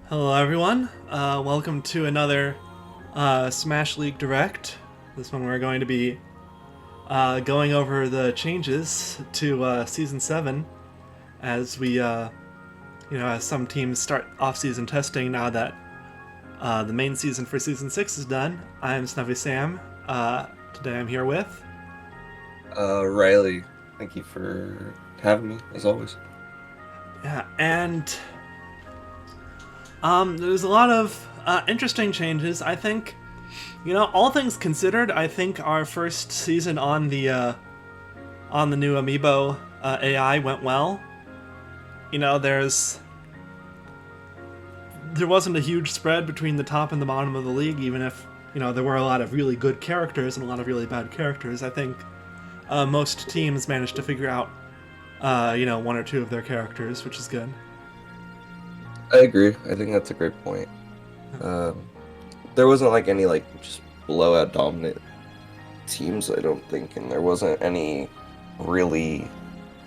Hello, everyone. Welcome to another Smash League Direct. This one we're going to be going over the changes to Season 7 as as some teams start off-season testing now that the main season for Season 6 is done. I'm Snuffy Sam. Today I'm here with... Riley, thank you for having me, as always. Yeah, and there's a lot of interesting changes. I think, all things considered, I think our first season on the new Amiibo AI went well. There wasn't a huge spread between the top and the bottom of the league, even if there were a lot of really good characters and a lot of really bad characters. I think most teams managed to figure out one or two of their characters, which is good. I agree. I think that's a great point. There wasn't any just blowout dominant teams, I don't think, and there wasn't any really,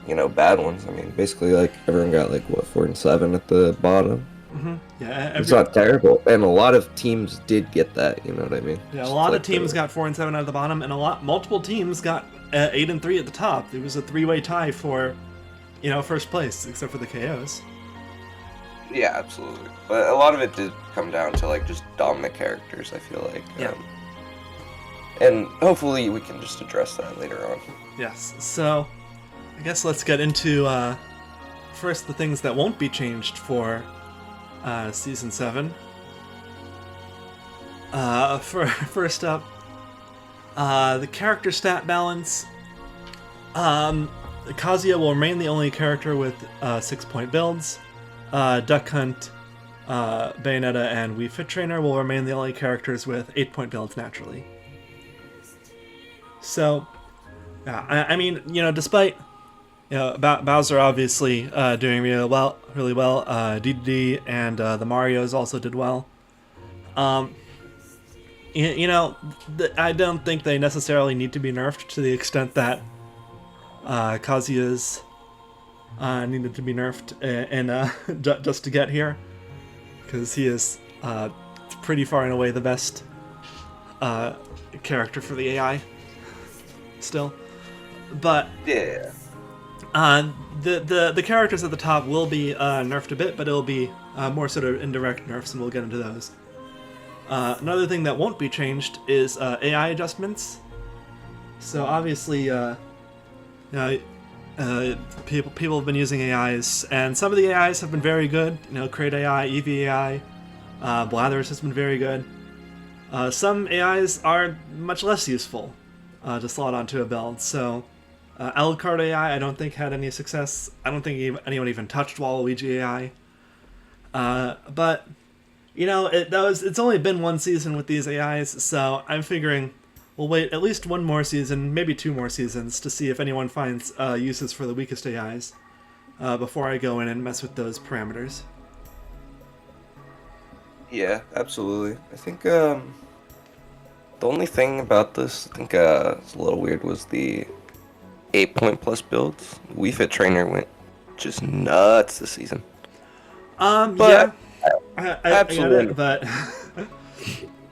bad ones. I mean, basically everyone got 4 and 7 at the bottom. Mm-hmm. Yeah, It's not terrible, and a lot of teams did get that. You know what I mean? Yeah, a lot of teams got 4 and 7 out of the bottom, and multiple teams got 8 and 3 at the top. It was a three-way tie for, first place, except for the KOs. Yeah, absolutely. But a lot of it did come down to just dominant characters, I feel like. Yeah. And hopefully we can just address that later on. Yes. So, I guess let's get into first the things that won't be changed for Season 7. First up, the character stat balance. Kazuya will remain the only character with 6-point builds. Duck Hunt, Bayonetta, and Wii Fit Trainer will remain the only characters with 8-point builds naturally. So, I mean, despite Bowser obviously doing really well, DDD and the Marios also did well. I don't think they necessarily need to be nerfed to the extent that Kazuya's needed to be nerfed and just to get here, because he is pretty far and away the best character for the AI still. But Yeah. the characters at the top will be nerfed a bit, but it'll be more sort of indirect nerfs, and we'll get into those. Another thing that won't be changed is AI adjustments. So obviously, people have been using AIs, and some of the AIs have been very good. Crate AI, EV AI, Blathers has been very good. Some AIs are much less useful to slot onto a build. So, Alucard AI, I don't think had any success. I don't think anyone even touched Waluigi AI. But it's only been one season with these AIs, so I'm figuring we'll wait at least one more season, maybe 2 more seasons, to see if anyone finds uses for the weakest AIs before I go in and mess with those parameters. Yeah, absolutely. I think the only thing about this I think it's a little weird was the 8-point plus builds. Wii Fit Trainer went just nuts this season. But yeah, I absolutely. get it, but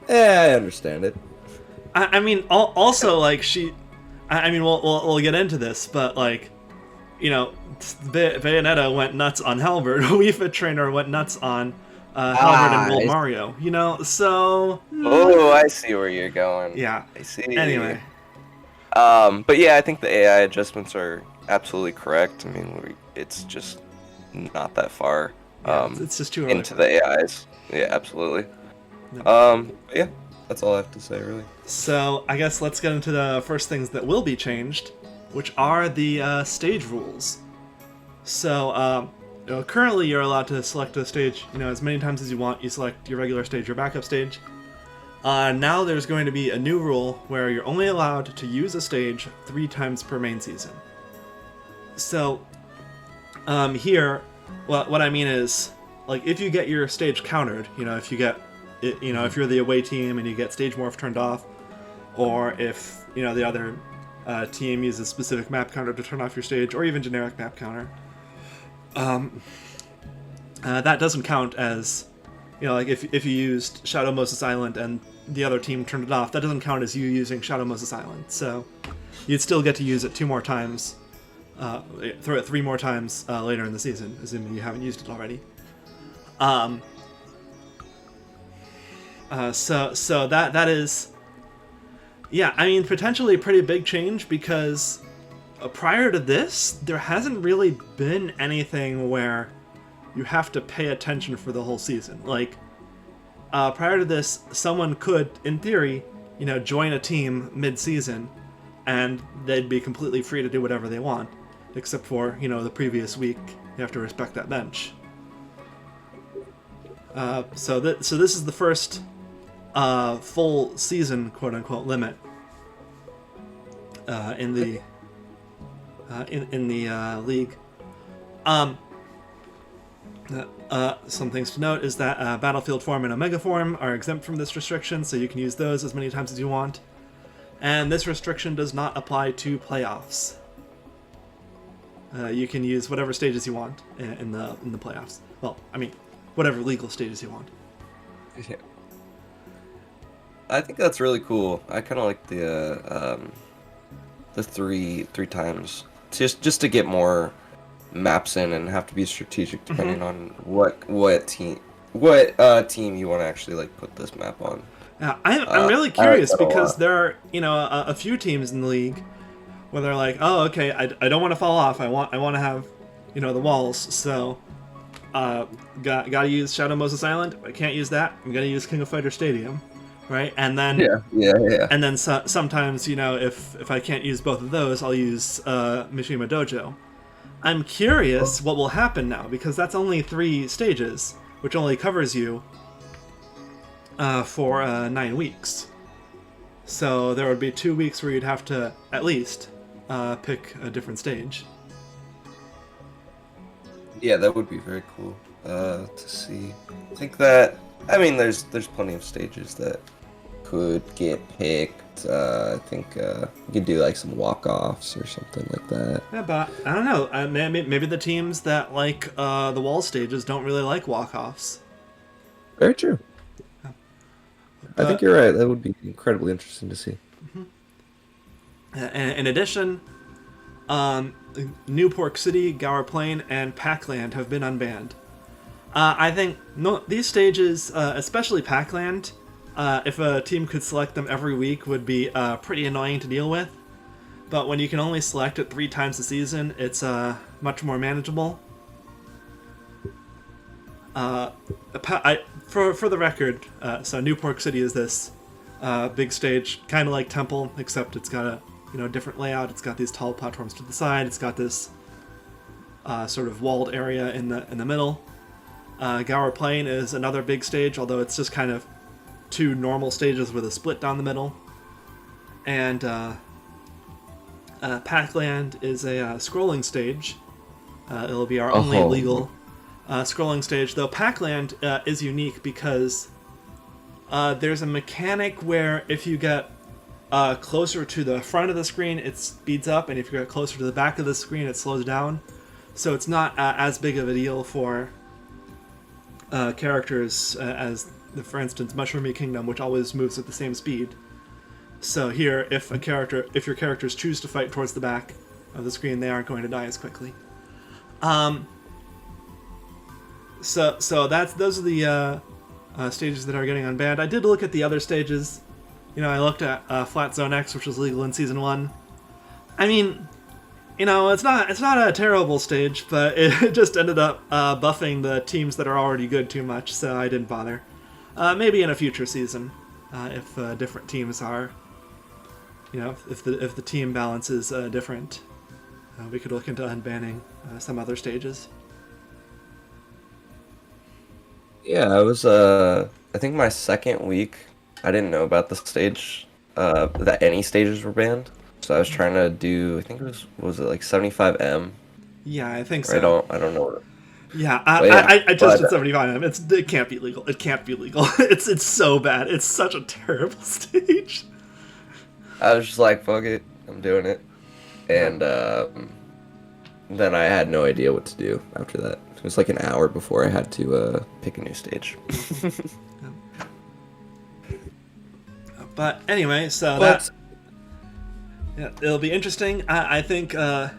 Yeah, I understand it. I mean, also I mean, we'll get into this, but Bayonetta went nuts on Halberd. Wii Fit Trainer went nuts on Halberd and World Mario. So. Oh, I see where you're going. Yeah. I see. Anyway. But yeah, I think the AI adjustments are absolutely correct. I mean, it's just not that far. Yeah, it's just too early. Into the AIs. Yeah, absolutely. Yeah, that's all I have to say, really. So I guess let's get into the first things that will be changed, which are the stage rules. So currently you're allowed to select a stage, as many times as you want. You select your regular stage, your backup stage. Now there's going to be a new rule where you're only allowed to use a stage 3 times per main season. So here, what I mean is, if you get your stage countered, if you get it, if you're the away team and you get stage morph turned off, or if the other team uses specific map counter to turn off your stage, or even generic map counter, that doesn't count as You know, like if you used Shadow Moses Island and the other team turned it off, that doesn't count as you using Shadow Moses Island. So you'd still get to use it 2 more times, throw it 3 more times later in the season, assuming you haven't used it already. So that is, yeah, I mean, potentially a pretty big change because prior to this, there hasn't really been anything where you have to pay attention for the whole season. Like, prior to this, someone could, in theory, you know, join a team mid-season, and they'd be completely free to do whatever they want, except for, you know, the previous week, you have to respect that bench. So this is the first full season, quote-unquote, limit in the league. Some things to note is that Battlefield Form and Omega Form are exempt from this restriction, so you can use those as many times as you want. And this restriction does not apply to playoffs. You can use whatever stages you want in the playoffs. Well, I mean, whatever legal stages you want. Yeah. I think that's really cool. I kind of like the three times, just to get more maps in and have to be strategic depending on what team you want to actually like put this map on. Yeah, I'm really curious because there are, you know, a few teams in the league where they're like, oh, okay, I don't want to fall off. I want to have, you know, the walls. So, gotta use Shadow Moses Island. If I can't use that, I'm gonna use King of Fighters Stadium, right? And then yeah. And then sometimes, you know, if I can't use both of those, I'll use Mishima Dojo. I'm curious what will happen now because that's only 3 stages, which only covers you for 9 weeks. So there would be 2 weeks where you'd have to at least pick a different stage. Yeah, that would be very cool to see. I think that, I mean, there's plenty of stages that could get picked. I think you could do like some walk-offs or something like that. Yeah, but I don't know. Maybe the teams that like the wall stages don't really like walk-offs. Very true. I think you're right. That would be incredibly interesting to see. In addition, New Pork City, Gower Plain, and Packland have been unbanned. I think these stages, especially Packland, if a team could select them every week, would be pretty annoying to deal with. But when you can only select it 3 times a season, it's much more manageable. For the record, so New Pork City is this big stage, kind of like Temple, except it's got a different layout. It's got these tall platforms to the side. It's got this sort of walled area in the middle. Gower Plain is another big stage, although it's just kind of 2 normal stages with a split down the middle. And Packland is a scrolling stage. It'll be our only legal scrolling stage, though Packland is unique because there's a mechanic where if you get closer to the front of the screen, it speeds up, and if you get closer to the back of the screen, it slows down. So it's not as big of a deal for characters as, for instance, Mushroomy Kingdom, which always moves at the same speed. So here, if your characters choose to fight towards the back of the screen, they aren't going to die as quickly. So those are the stages that are getting unbanned. I did look at the other stages. I looked at Flat Zone X, which was legal in Season 1. I mean, it's not a terrible stage, but it just ended up buffing the teams that are already good too much, so I didn't bother. Maybe in a future season, if different teams are, if the team balance is different, we could look into unbanning some other stages. Yeah, I was, I think my second week, I didn't know about the stage, that any stages were banned. So I was trying to do, I think it was it like 75M? Yeah, I think so. I don't know. Yeah, I tested 75M. It can't be legal. It can't be legal. It's so bad. It's such a terrible stage. I was just like, fuck it, I'm doing it. And then I had no idea what to do after that. It was like an hour before I had to pick a new stage. But anyway, so But yeah, it'll be interesting. I think a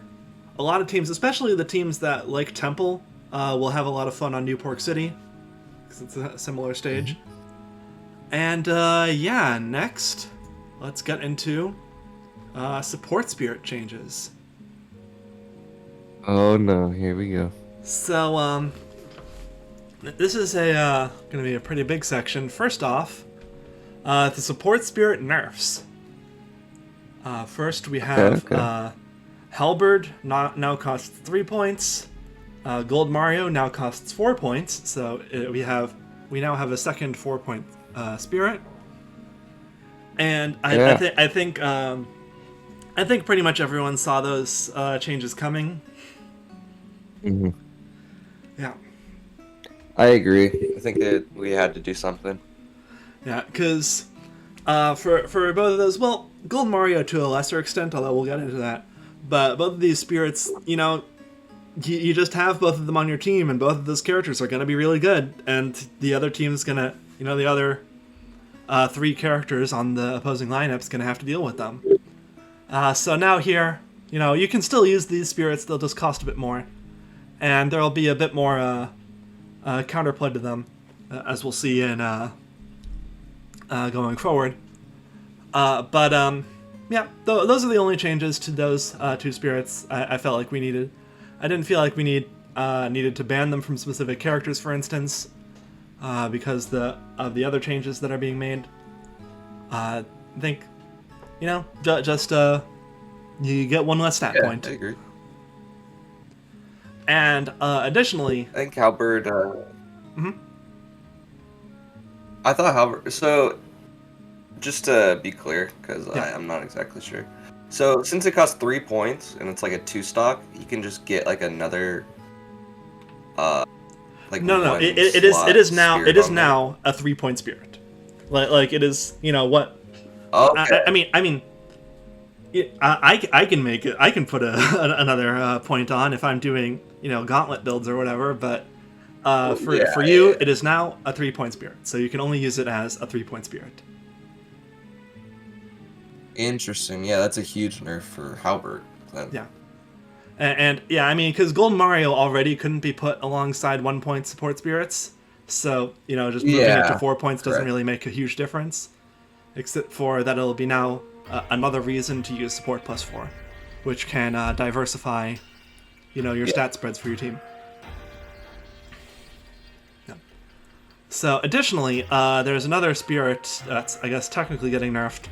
lot of teams, especially the teams that like Temple, will have a lot of fun on New Pork City because it's a similar stage. And yeah, next, let's get into support spirit changes. oh no, here we go. So this is going to be a pretty big section. First off, the support spirit nerfs. First we have Okay. Halberd now costs 3 points. Gold Mario now costs 4 points. So we now have a second 4-point spirit. And I think pretty much everyone saw those changes coming. Hmm. Yeah. I agree. I think that we had to do something. Yeah, because for both of those, well, Gold Mario to a lesser extent, although we'll get into that, but both of these spirits, you just have both of them on your team, and both of those characters are going to be really good, and the other team's going to, the other 3 characters on the opposing lineup's going to have to deal with them. So now here, you can still use these spirits, they'll just cost a bit more, and there'll be a bit more counterplay to them, as we'll see in going forward. Yeah, those are the only changes to those 2 spirits I felt like we needed. I didn't feel like we needed to ban them from specific characters, for instance, because of the other changes that are being made. I think, just you get one less stat point. I agree. And additionally, I think Halberd. Mhm. I thought Halberd. So, just to be clear, because Yeah. I'm not exactly sure. So, since it costs 3 points and it's like a 2 stock, you can just get like another. No, one it slot is now spirit it is on now a 3-point spirit. Like it is, what? there. Okay. I mean, I can make it. I can put another point on if I'm doing gauntlet builds or whatever. But for you, it is now a 3-point spirit, so you can only use it as a 3-point spirit. Interesting. Yeah, that's a huge nerf for Halberd. Then. Yeah. And yeah, I mean, because Golden Mario already couldn't be put alongside 1-point support spirits, so just moving it to 4 points doesn't really make a huge difference, except for that it'll be now another reason to use support +4, which can diversify, your stat spreads for your team. Yeah. So additionally, there's another spirit that's, I guess, technically getting nerfed.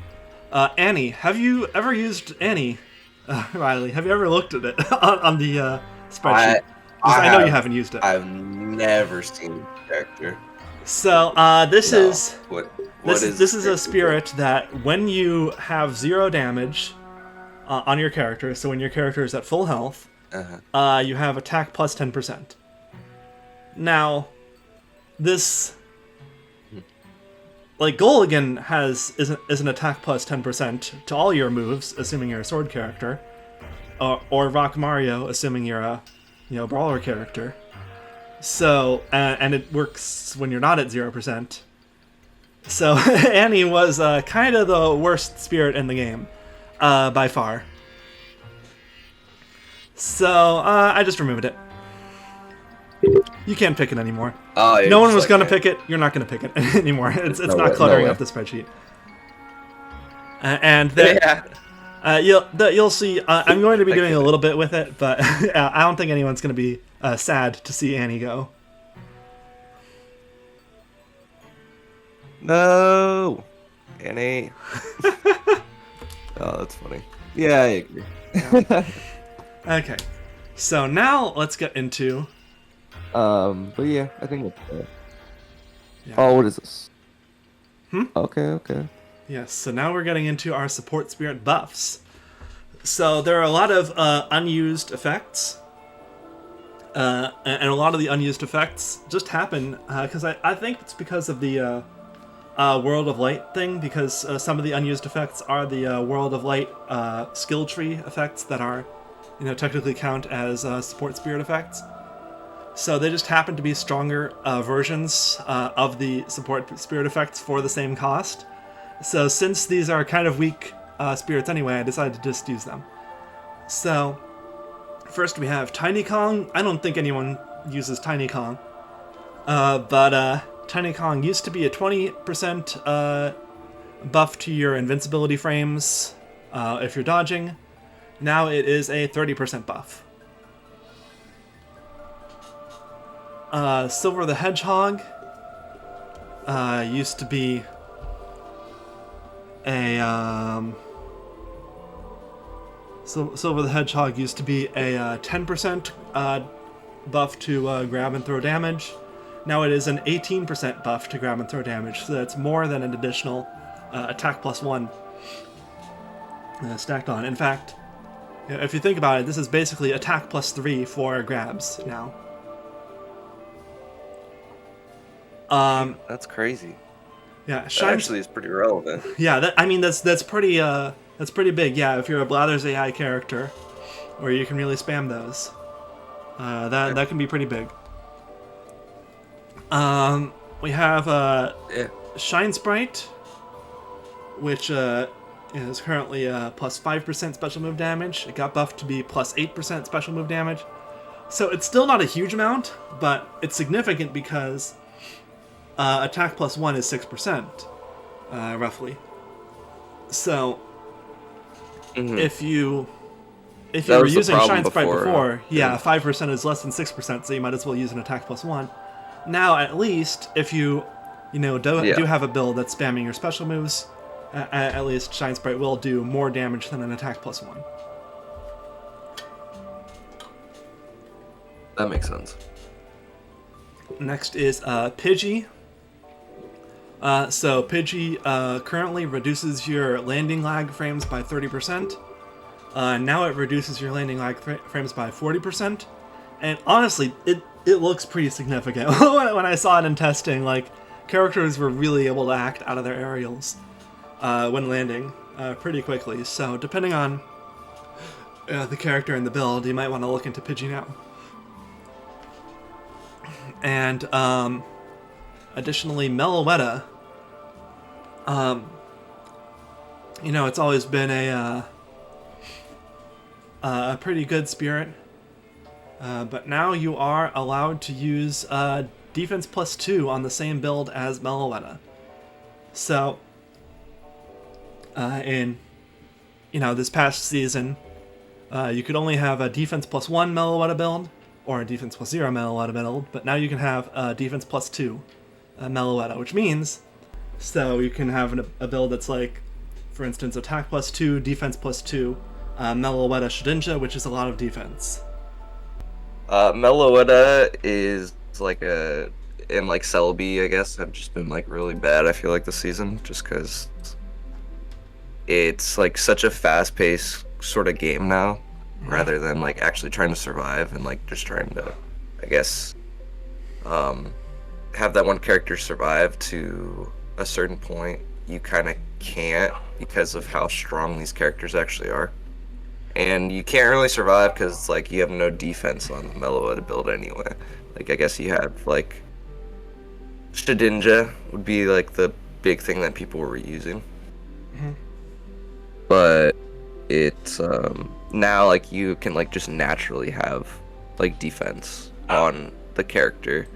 Annie. Have you ever used Annie? Riley, have you ever looked at it on the spreadsheet? I know you haven't used it. I've never seen the character. So this No. is What this is is a spirit that when you have 0 damage on your character, so when your character is at full health, you have attack plus 10%. Now, this Gulligan is an attack plus 10% to all your moves, assuming you're a sword character, or Rock Mario, assuming you're a brawler character. So and it works when you're not at 0%. So Annie was kind of the worst spirit in the game, by far. So I just removed it. You can't pick it anymore. No one was gonna pick it. You're not gonna pick it anymore. It's not cluttering up the spreadsheet. And then you'll see. I'm going to be doing a little bit with it, but I don't think anyone's gonna be sad to see Annie go. No, Annie. Oh, that's funny. Yeah, I agree. Okay, so now let's get into. But yeah, I think it's. Yeah. Oh, what is this? Okay. Yes, so now we're getting into our support spirit buffs. So there are a lot of unused effects. And a lot of the unused effects just happen because I think it's because of the World of Light thing, because some of the unused effects are the World of Light skill tree effects that are, technically count as support spirit effects. So they just happen to be stronger versions of the support spirit effects for the same cost. So since these are kind of weak spirits anyway, I decided to just use them. So first we have Tiny Kong. I don't think anyone uses Tiny Kong. But Tiny Kong used to be a 20% buff to your invincibility frames if you're dodging. Now it is a 30% buff. Silver the Hedgehog used to be a Silver the Hedgehog used to be a 10% buff to grab and throw damage. Now it is an 18% buff to grab and throw damage, so that's more than an additional attack plus 1 stacked on. In fact, if you think about it, this is basically attack plus 3 for grabs now. That's crazy. Yeah, That actually is pretty relevant. Yeah, that's pretty big. Yeah, if you're a Blathers AI character, where you can really spam those, that can be pretty big. We have Shine Sprite, which is currently plus 5% special move damage. It got buffed to be plus 8% special move damage. So it's still not a huge amount, but it's significant because attack plus 1 is 6%, roughly. So if you were using Shine Sprite before, 5% is less than 6%, so you might as well use an attack plus 1. Now, at least, if you do have a build that's spamming your special moves, at least Shine Sprite will do more damage than an attack plus 1. That makes sense. Next is Pidgey. So Pidgey currently reduces your landing lag frames by 30%. Now it reduces your landing lag frames by 40%. And honestly, it looks pretty significant. When I saw it in testing, like, characters were really able to act out of their aerials when landing pretty quickly. So depending on the character and the build, you might want to look into Pidgey now. And additionally, Meloetta. It's always been a pretty good spirit. But now you are allowed to use defense plus 2 on the same build as Meloetta. So, in this past season, you could only have a defense plus 1 Meloetta build, or a defense plus 0 Meloetta build, but now you can have a defense plus 2 Meloetta, which means, so you can have a build that's like, for instance, attack plus 2, defense plus 2, Meloetta Shedinja, which is a lot of defense. Meloetta is like in like Celebi, I guess, have just been like really bad, I feel like, this season, just because it's like such a fast-paced sort of game now, rather than like actually trying to survive and like just trying to, I guess, have that one character survive to a certain point. You kind of can't because of how strong these characters actually are. And you can't really survive because, like, you have no defense on the Meloetta build anyway. Like, I guess you have, like, Shedinja would be, like, the big thing that people were using. Mm-hmm. But it's, now, like, you can, like, just naturally have, like, defense on the character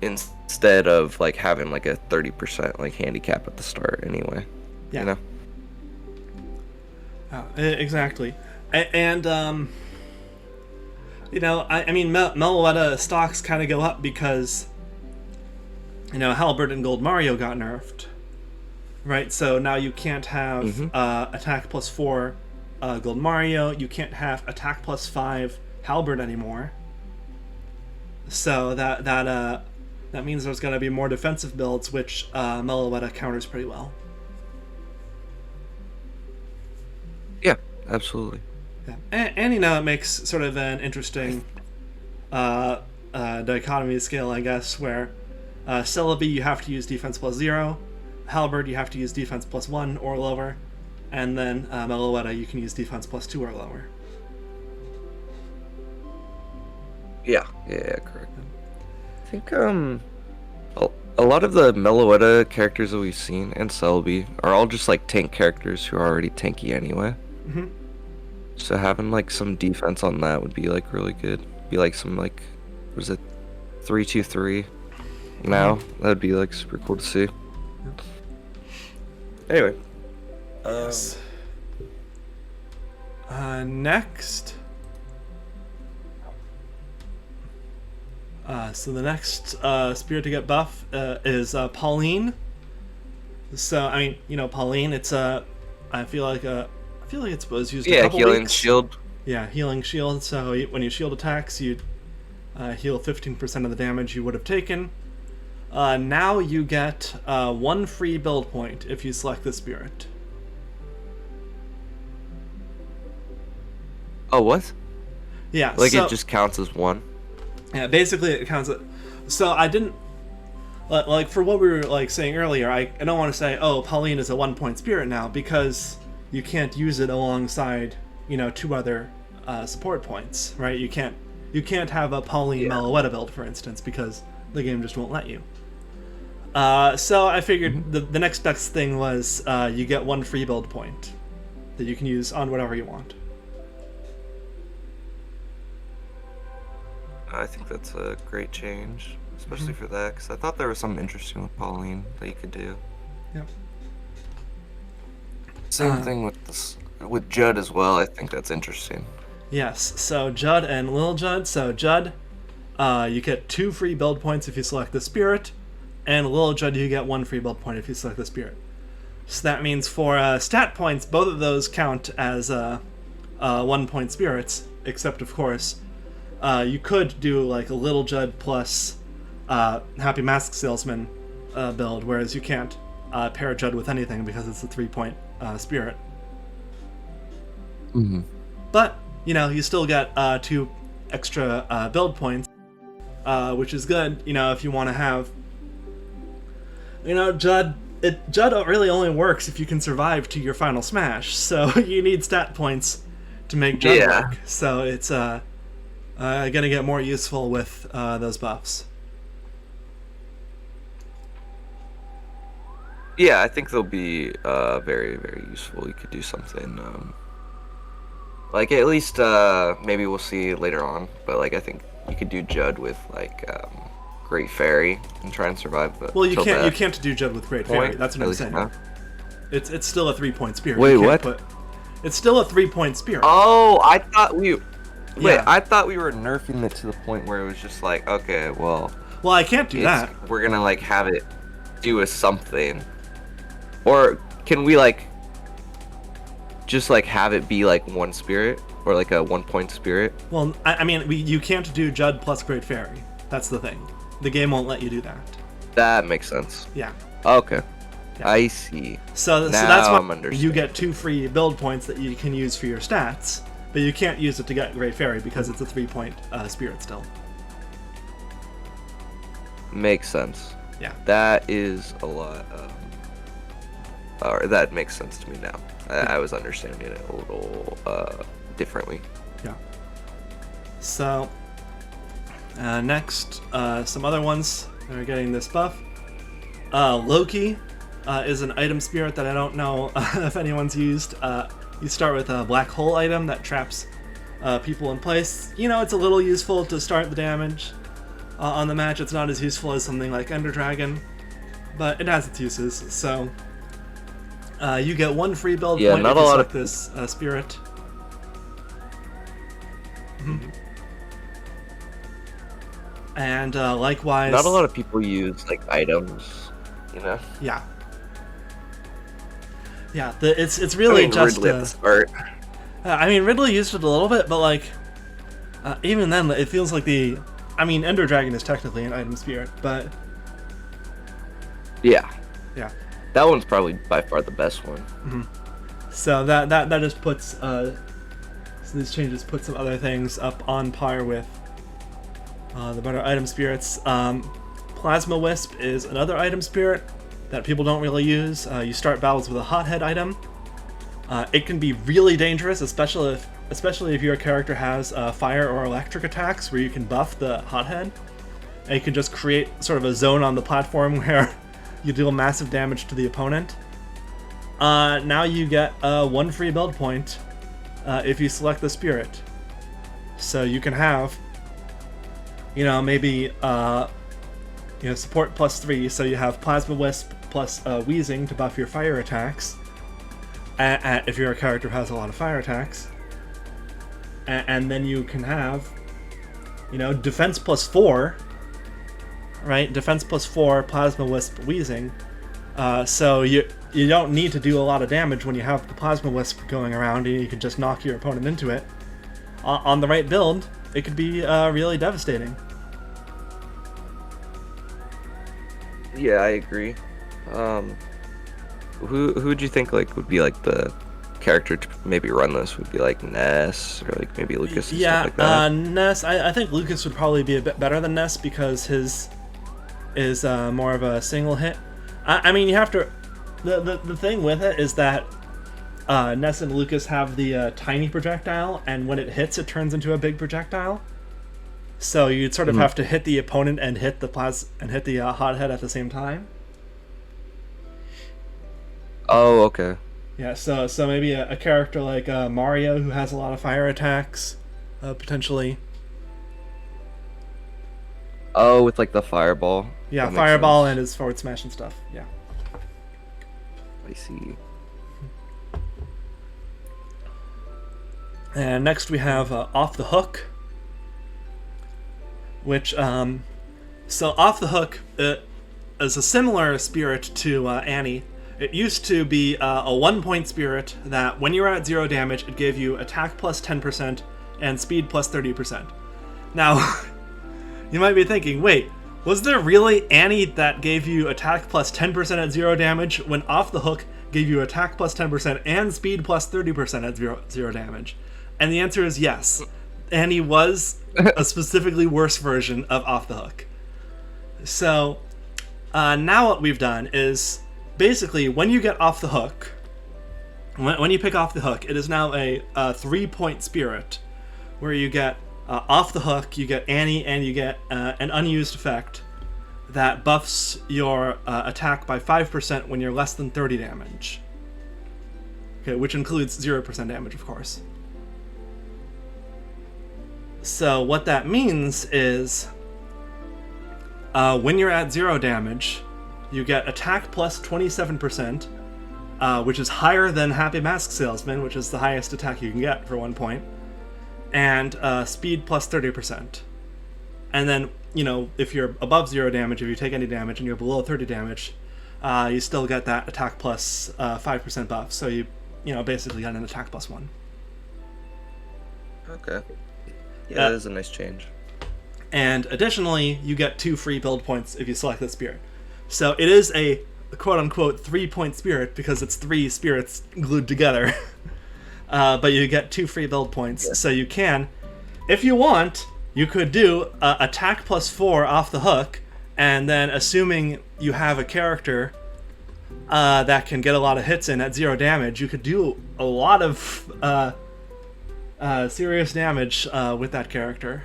instead of, like, having, like, a 30%, like, handicap at the start anyway. Yeah. You know? Exactly. And Meloetta stocks kind of go up because, Halberd and Gold Mario got nerfed, right? So now you can't have attack plus 4 Gold Mario, you can't have attack plus 5 Halberd anymore. So that means there's going to be more defensive builds, which Meloetta counters pretty well. Yeah, absolutely. Yeah. And it makes sort of an interesting dichotomy scale, I guess, where Celebi you have to use defense plus 0, Halberd you have to use defense plus 1 or lower, and then Meloetta you can use defense plus 2 or lower. Yeah, Yeah, correct. I think a lot of the Meloetta characters that we've seen and Celebi are all just like tank characters who are already tanky anyway. Hmm. So having like some defense on that would be like really good. Be like some like, what is it, 3-2-3 now? That'd be like super cool to see. Anyway. Yes. Next. So the next spirit to get buff is Pauline. So I mean, you know, Pauline. It's I feel like it was used a couple healing weeks. shield. Yeah, healing shield. So when you shield attacks, you heal 15% of the damage you would have taken. Now you get 1 free build point if you select the spirit. Oh, what? Yeah, Like so, it just counts as 1? yeah. Basically, it counts. So I didn't like for what we were like saying earlier. I don't want to say, oh, Pauline is a 1-point spirit now, because you can't use it alongside 2 other support points, right? You can't have a Pauline Meloetta build, for instance, because the game just won't let you. So I figured the next best thing was you get 1 free build point that you can use on whatever you want. I think that's a great change, especially for that, because I thought there was something interesting with Pauline that you could do. Yep. Same thing with this, with Judd as well. I think that's interesting. Yes, so Judd and Lil Judd. So Judd, you get 2 free build points if you select the spirit, and Lil Judd you get 1 free build point if you select the spirit. So that means for stat points, both of those count as 1-point spirits, except of course, you could do like a Little Judd plus Happy Mask Salesman build, whereas you can't pair Judd with anything because it's a 3-point spirit. Mm-hmm. But you still get 2 extra build points, which is good. If you want to have, Judd. Judd really only works if you can survive to your final smash. So you need stat points to make Judd work. So it's gonna get more useful with those buffs. Yeah, I think they'll be very, very useful. You could do something like at least maybe we'll see later on, but like I think you could do Judd with like Great Fairy and try and survive. But well, you can't do Judd with Great Fairy. That's what I'm saying. Now. It's still a 3-point spirit. Wait, what? It's still a 3-point spirit. Oh, I thought we. Wait, Yeah. I thought we were nerfing it to the point where it was just like, okay, well. Well, I can't do that. We're gonna like have it do a something, or can we like just like have it be like 1 spirit or like a 1-point spirit? Well, I mean, you can't do Judd plus Great Fairy. That's the thing. The game won't let you do that. That makes sense. Yeah. Okay. Yeah. I see. So Now that's why I'm understanding. you get 2 free build points that you can use for your stats, but you can't use it to get Great Fairy because it's a 3-point spirit still. Makes sense. Yeah. That is a lot. Or that makes sense to me now. I was understanding it a little differently. Yeah. So next, some other ones that are getting this buff. Loki is an item spirit that I don't know if anyone's used. You start with a black hole item that traps people in place. It's a little useful to start the damage on the match. It's not as useful as something like Ender Dragon, but it has its uses. So you get 1 free build point if you select this spirit. Mm-hmm. And likewise, Not a lot of people use like items, Yeah. Yeah, it's really just Ridley at the start. I mean, Ridley used it a little bit, but like even then, it feels like Ender Dragon is technically an item spirit, but Yeah. yeah. That one's probably by far the best one. Mm-hmm. So that just puts so these changes put some other things up on par with the better item spirits. Plasma Wisp is another item spirit that people don't really use. You start battles with a hothead item. It can be really dangerous, especially especially if your character has fire or electric attacks where you can buff the hothead, and you can just create sort of a zone on the platform where you deal massive damage to the opponent. Now you get 1 free build point if you select the spirit. So you can have, maybe support +3, so you have Plasma Wisp plus Wheezing to buff your fire attacks, if your character has a lot of fire attacks. And then you can have, Defense +4, right? Defense +4, Plasma Wisp, Wheezing. So you don't need to do a lot of damage when you have the Plasma Wisp going around, and you can just knock your opponent into it. On the right build, it could be really devastating. Yeah, I agree. Who would you think would be the character to maybe run this? Would be Ness or maybe Lucas and stuff like that? Ness. I think Lucas would probably be a bit better than Ness because his is more of a single hit. I mean, you have to. The thing with it is that Ness and Lucas have the tiny projectile, and when it hits, it turns into a big projectile. So you'd sort of have to hit the opponent and hit the hothead at the same time. Oh, okay. Yeah, so maybe a character like Mario, who has a lot of fire attacks, potentially. Oh, with the fireball. Yeah, fireball and his forward smash and stuff. Yeah. I see. And next we have Off the Hook, which so Off the Hook is a similar spirit to Annie. It used to be a 1-point spirit that when you were at 0 damage, it gave you attack plus 10% and speed plus 30%. Now, you might be thinking, wait, was there really Annie that gave you attack plus 10% at 0 damage when Off the Hook gave you attack plus 10% and speed plus 30% at 0 damage? And the answer is yes. Annie was a specifically worse version of Off the Hook. So, now what we've done is, basically, when you get Off the Hook, when you pick Off the Hook, it is now a 3-point spirit, where you get Off the Hook, you get Annie, and you get an unused effect that buffs your attack by 5% when you're less than 30 damage. Okay, which includes 0% damage, of course. So what that means is, when you're at 0 damage, you get attack plus 27%, which is higher than Happy Mask Salesman, which is the highest attack you can get for 1 point, and speed plus 30%. And then, if you're above 0 damage, if you take any damage, and you're below 30 damage, you still get that attack plus 5% buff. So you basically got an attack plus 1. Okay. Yeah, that is a nice change. And additionally, you get 2 free build points if you select the spirit. So it is a quote-unquote 3-point spirit because it's 3 spirits glued together. But you get 2 free build points. Yeah. So you can, if you want, you could do attack plus 4 Off the Hook, and then assuming you have a character that can get a lot of hits in at 0 damage, you could do a lot of serious damage with that character.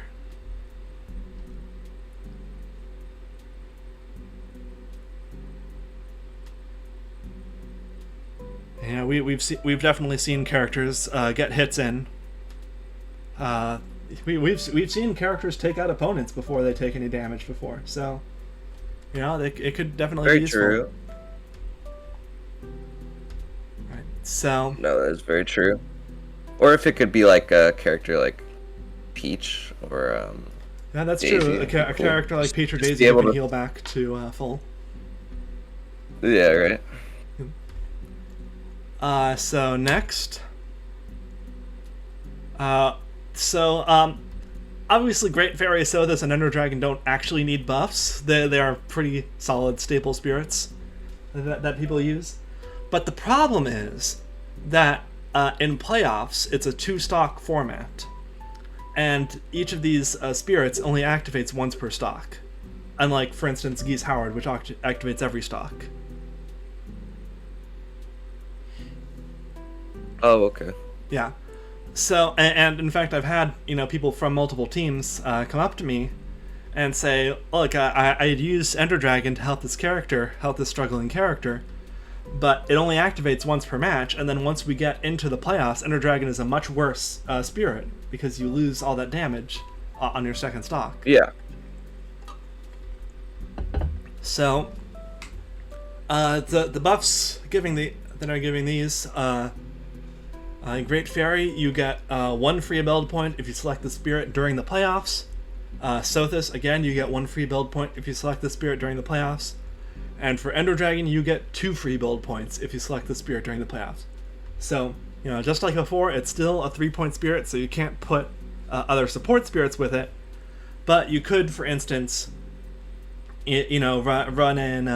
Yeah, we've definitely seen characters get hits in. We've seen characters take out opponents before they take any damage before. So, it could definitely be useful. Very true. Right. So. No, that is very true. Or if it could be a character like Peach or Yeah, that's Daisy. true. A character like Peach or Just Daisy can heal back to full. Yeah, right. So next. Obviously Great Fairy Sothis and Ender Dragon don't actually need buffs. They are pretty solid staple spirits that people use. But the problem is that in playoffs, it's a 2-stock format. And each of these spirits only activates once per stock. Unlike, for instance, Geese Howard, which activates every stock. Oh, okay. Yeah. So, and in fact, I've had people from multiple teams come up to me and say, "Look, I had used Ender Dragon to help this struggling character, but it only activates once per match, and then once we get into the playoffs, Ender Dragon is a much worse spirit because you lose all that damage on your second stock." Yeah. So, the buffs that are giving these. Great Fairy, you get 1 free build point if you select the spirit during the playoffs. Sothis, again, you get 1 free build point if you select the spirit during the playoffs. And for Ender Dragon, you get 2 free build points if you select the spirit during the playoffs. So, just like before, it's still a 3-point spirit, so you can't put other support spirits with it. But you could, for instance, run in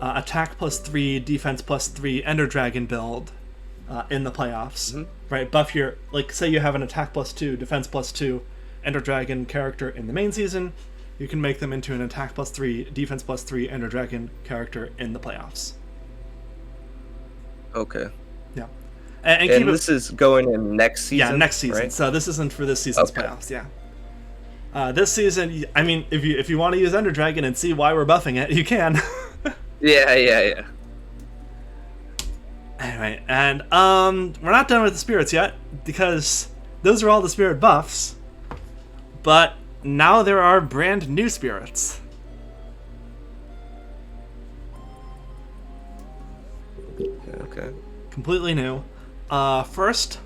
attack +3, defense +3 Ender Dragon build. In the playoffs, right? Buff your, say you have an attack +2, defense +2 Ender Dragon character in the main season, you can make them into an attack +3, defense +3 Ender Dragon character in the playoffs. Okay. Yeah. And this is going in next season? Yeah, next season. Right? So this isn't for this season's playoffs, yeah. This season, I mean, if you want to use Ender Dragon and see why we're buffing it, you can. Yeah. Anyway, and we're not done with the spirits yet, because those are all the spirit buffs, but now there are brand new spirits. Okay. Completely new. First,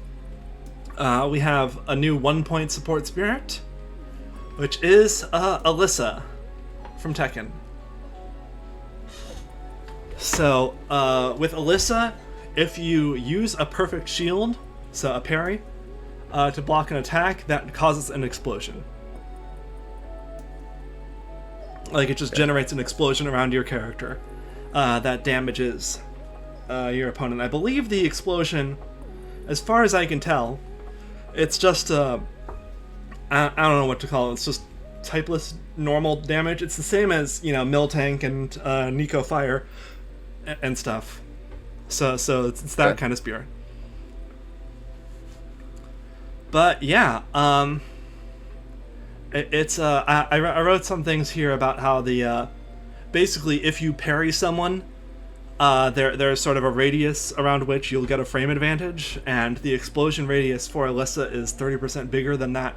we have a new 1-point support spirit, which is Alyssa from Tekken. So, with Alyssa, if you use a perfect shield, so a parry, to block an attack, that causes an explosion. It just generates an explosion around your character that damages your opponent. I believe the explosion, as far as I can tell, it's just I don't know what to call it. It's just typeless normal damage. It's the same as Miltank and Nico Fire and stuff. So it's that kind of spirit. But yeah, I wrote some things here about how the basically if you parry someone, there's sort of a radius around which you'll get a frame advantage, and the explosion radius for Alyssa is 30% bigger than that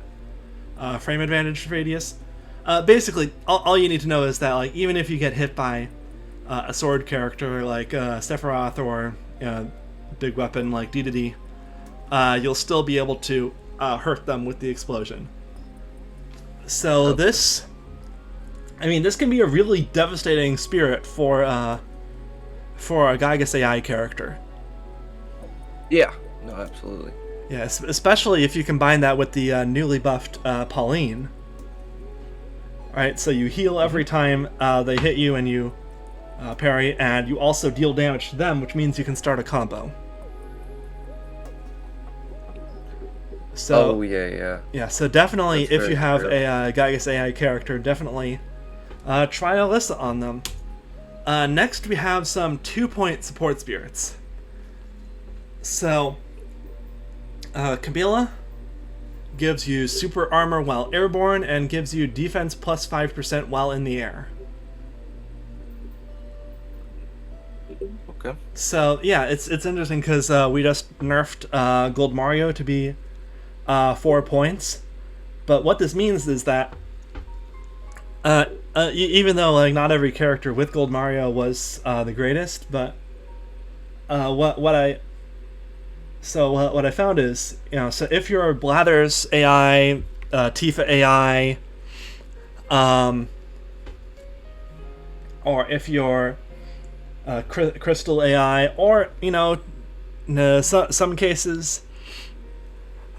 frame advantage radius. Basically, all you need to know is that even if you get hit by a sword character like Sephiroth or big weapon like Dedede, you'll still be able to hurt them with the explosion. So this can be a really devastating spirit for a Gygas AI character. Yeah, no, absolutely. Yeah, especially if you combine that with the newly buffed Pauline. Right, so you heal every time they hit you and you parry, and you also deal damage to them, which means you can start a combo. So, yeah. So definitely, if you have a Gygas AI character, definitely try Alyssa on them. Next, we have some 2-point support spirits. So, Camilla gives you super armor while airborne and gives you defense plus 5% while in the air. Okay. So yeah, it's interesting because we just nerfed Gold Mario to be 4 points, but what this means is that even though like not every character with Gold Mario was the greatest, but what I found is, so if you're Blathers AI, Tifa AI, or if you're Crystal AI, or some cases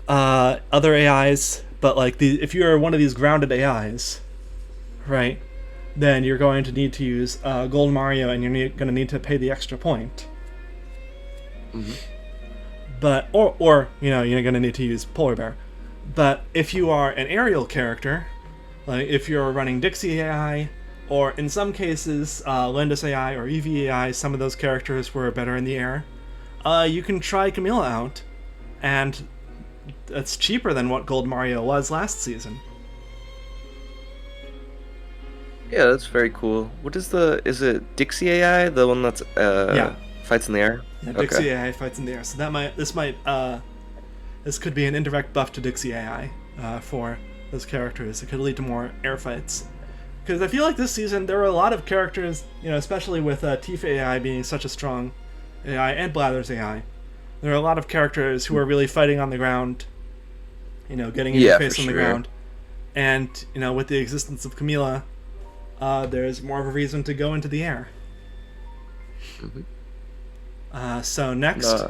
other AIs, but like if you're one of these grounded AIs, right, then you're going to need to use Gold Mario, and you're going to need to pay the extra point. Mm-hmm. But or you're going to need to use Polar Bear. But if you are an aerial character, like if you're running Dixie AI, or in some cases Lindis AI or Eevee AI, some of those characters were better in the air, you can try Camilla out, and it's cheaper than what Gold Mario was last season. Yeah, that's very cool. What is is it Dixie AI, the one that's Yeah. fights in the air? Yeah, Dixie AI fights in the air. So this could be an indirect buff to Dixie AI for those characters. It could lead to more air fights. Because I feel like this season there were a lot of characters, especially with Tifa AI being such a strong AI and Blather's AI. There are a lot of characters who are really fighting on the ground, getting in your face on the ground. And, with the existence of Camila, there's more of a reason to go into the air. Mm-hmm. So next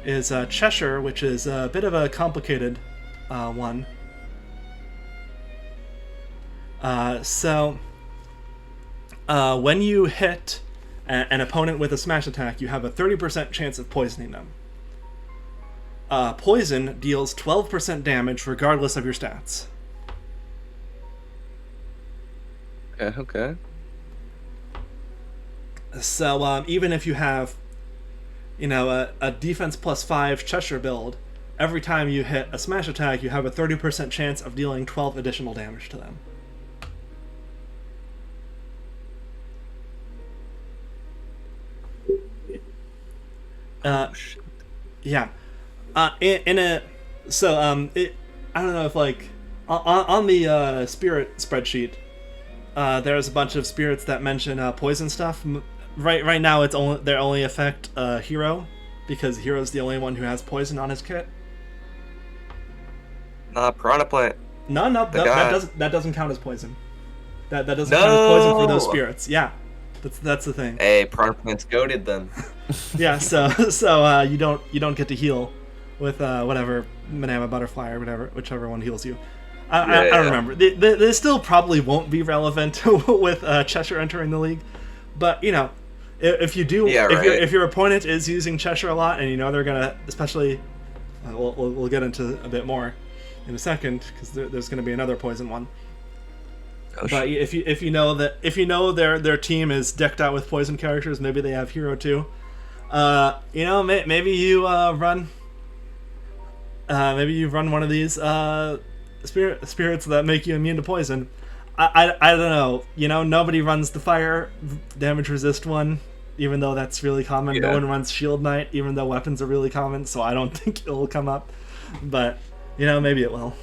is Cheshire, which is a bit of a complicated one. When you hit an opponent with a smash attack, you have a 30% chance of poisoning them. Poison deals 12% damage regardless of your stats. Okay. So even if you have, a defense +5 Cheshire build, every time you hit a smash attack, you have a 30% chance of dealing 12 additional damage to them. Yeah. I don't know if on the spirit spreadsheet, there's a bunch of spirits that mention poison stuff. Right now, they only affect Hero, because Hero's the only one who has poison on his kit. Piranha Plant. No, that doesn't count as poison. That doesn't count as poison for those spirits. Yeah, that's the thing. Hey, Piranha Plant's goated then. Yeah, so you don't get to heal with whatever Manama Butterfly or whichever one heals you. I don't remember. They still probably won't be relevant with Cheshire entering the league, but if you do, if your opponent is using Cheshire a lot, and they're gonna, especially, we'll get into a bit more in a second, because there's gonna be another poison one. But if you know their team is decked out with poison characters, maybe they have Hero too. Maybe you run one of these spirits that make you immune to poison. I don't know. Nobody runs the fire damage resist one, even though that's really common. Yeah. No one runs Shield Knight, even though weapons are really common. So I don't think it will come up. But maybe it will.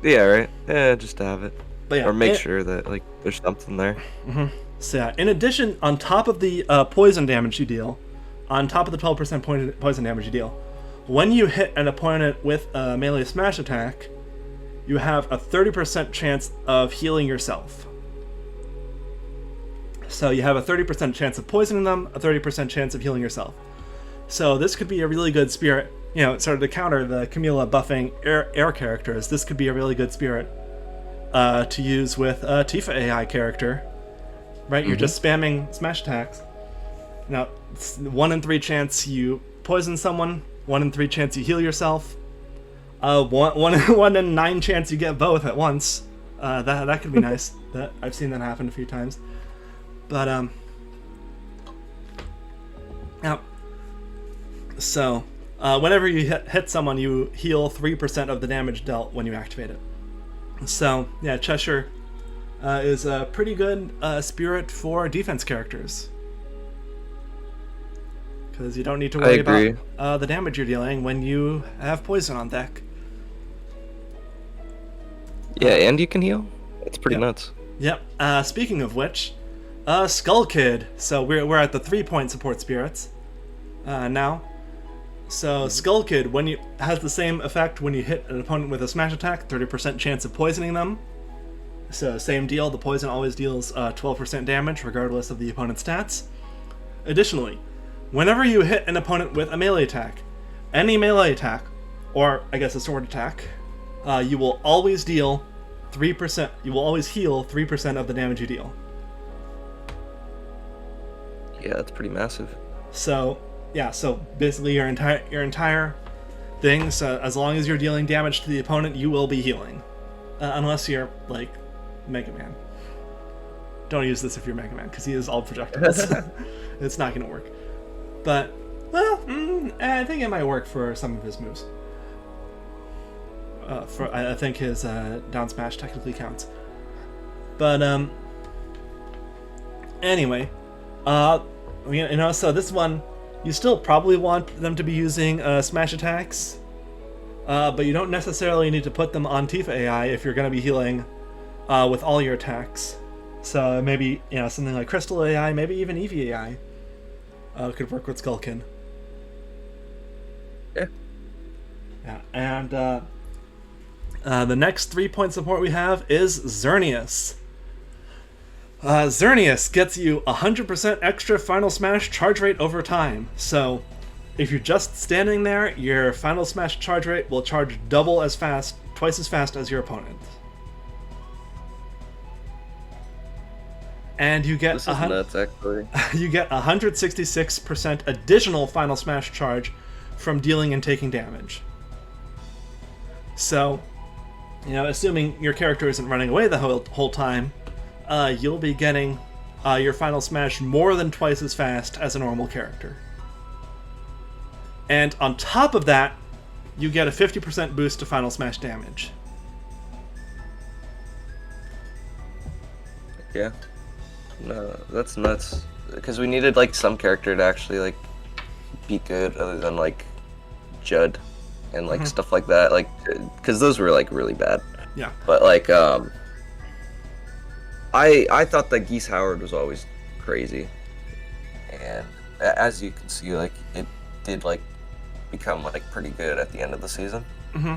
Yeah, right. Yeah, just to have it. But yeah, or make sure that there's something there. Mm-hmm. So yeah, in addition, on top of the poison damage you deal, on top of the 12% poison damage you deal, when you hit an opponent with a melee smash attack, you have a 30% chance of healing yourself. So you have a 30% chance of poisoning them, a 30% chance of healing yourself. So this could be a really good spirit. Sort of to counter the Camila buffing air characters. This could be a really good spirit to use with a Tifa AI character. Right? Mm-hmm. You're just spamming smash attacks. Now, it's 1 in 3 chance you poison someone, 1 in 3 chance you heal yourself, 1 in 9 chance you get both at once. That could be nice. I've seen that happen a few times. But now, so whenever you hit someone, you heal 3% of the damage dealt when you activate it. So yeah, Cheshire is a pretty good spirit for defense characters, because you don't need to worry about the damage you're dealing when you have poison on deck. Yeah, and you can heal. It's pretty nuts. Yep. Speaking of which, Skull Kid. So we're at the 3-point support spirits now. So Skull Kid, has the same effect when you hit an opponent with a smash attack, 30% chance of poisoning them. So same deal, the poison always deals 12% damage regardless of the opponent's stats. Additionally, whenever you hit an opponent with a melee attack, any melee attack, or I guess a sword attack, you will always deal 3%. You will always heal 3% of the damage you deal. Yeah, that's pretty massive. So yeah, so basically your entire thing. So as long as you're dealing damage to the opponent, you will be healing, unless you're like Mega Man. Don't use this if you're Mega Man, because he is all projectiles. It's not going to work. But Well, I think it might work for some of his moves. I think his down smash technically counts. But anyway, so this one, you still probably want them to be using smash attacks, but you don't necessarily need to put them on Tifa AI if you're going to be healing with all your attacks. So maybe something like Crystal AI, maybe even Eevee AI could work with Skullkin. Yeah. Yeah, and the next 3-point support we have is Xerneas. Xerneas gets you 100% extra Final Smash charge rate over time. So, if you're just standing there, your Final Smash charge rate will charge twice as fast as your opponent. And you get This is nuts, actually. you get 166% additional Final Smash charge from dealing and taking damage. So, assuming your character isn't running away the whole time, you'll be getting your Final Smash more than twice as fast as a normal character. And on top of that, you get a 50% boost to Final Smash damage. Yeah. No, that's nuts. Because we needed some character to actually be good, other than Judd and stuff like that. Because those were really bad. Yeah. But I thought that Geese Howard was always crazy, and as you can see, it did become pretty good at the end of the season. Mm-hmm.